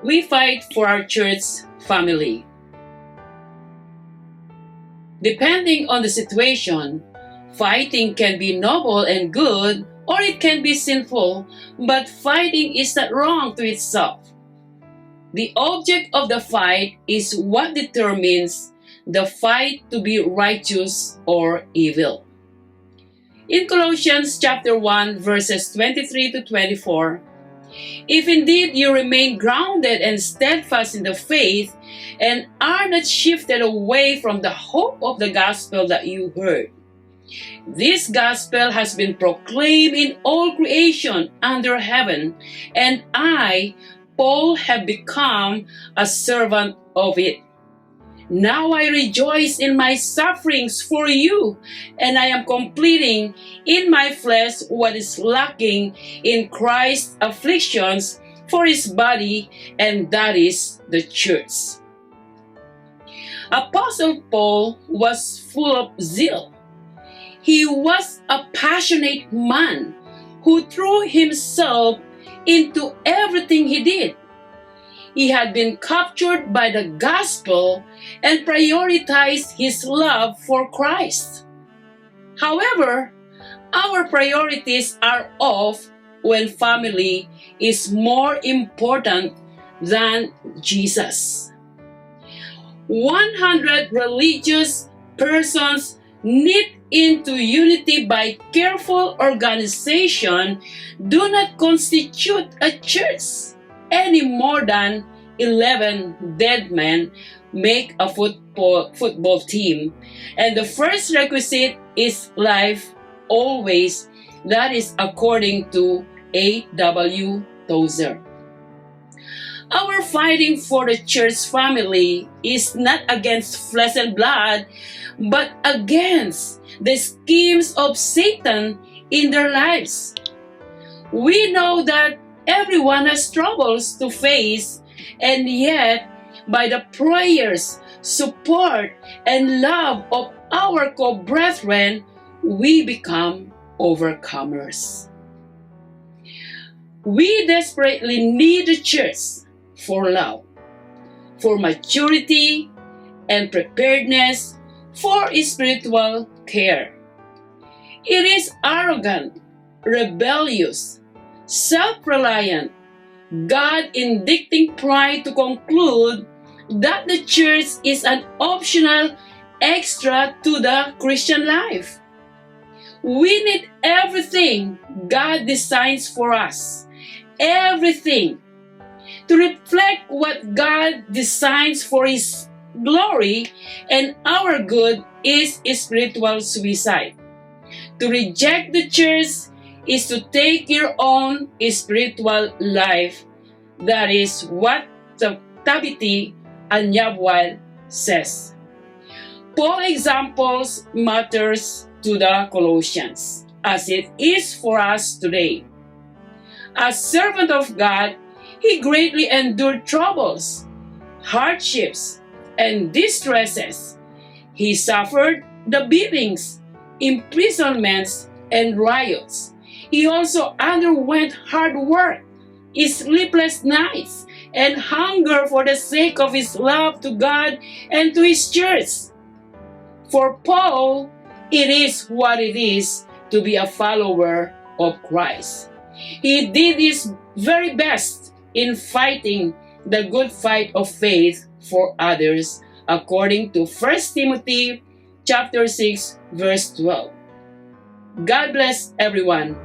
we fight for our church family. Depending on the situation, fighting can be noble and good, or it can be sinful, but fighting is not wrong to itself. The object of the fight is what determines the fight to be righteous or evil. In Colossians chapter 1 verses 23 to 24, if indeed you remain grounded and steadfast in the faith and are not shifted away from the hope of the gospel that you heard. This gospel has been proclaimed in all creation under heaven, and I, Paul, have become a servant of it. Now I rejoice in my sufferings for you, and I am completing in my flesh what is lacking in Christ's afflictions for his body, and that is the church. Apostle Paul was full of zeal. He was a passionate man who threw himself into everything he did. He had been captured by the gospel and prioritized his love for Christ. However, our priorities are off when family is more important than Jesus. 100 religious persons knit into unity by careful organization do not constitute a church any more than 11 dead men make a football team. And the first requisite is life always. That is according to A.W. Tozer. Our fighting for the church family is not against flesh and blood, but against the schemes of Satan in their lives. We know that everyone has troubles to face, and yet, by the prayers, support, and love of our co-brethren, we become overcomers. We desperately need the church for love, for maturity, and preparedness for spiritual care. It is arrogant, rebellious, self-reliant, God-indicting pride to conclude that the church is an optional extra to the Christian life. We need everything God designs for us, everything, to reflect what God designs for His glory and our good is spiritual suicide. To reject the church is to take your own spiritual life. That is what Tabiti Anyabwal says. Paul examples matters to the Colossians as it is for us today. As servant of God, he greatly endured troubles, hardships, and distresses. He suffered the beatings, imprisonments, and riots. He also underwent hard work, sleepless nights, and hunger for the sake of his love to God and to his church. For Paul, it is what it is to be a follower of Christ. He did his very best in fighting the good fight of faith for others, according to 1 Timothy chapter 6, verse 12. God bless everyone.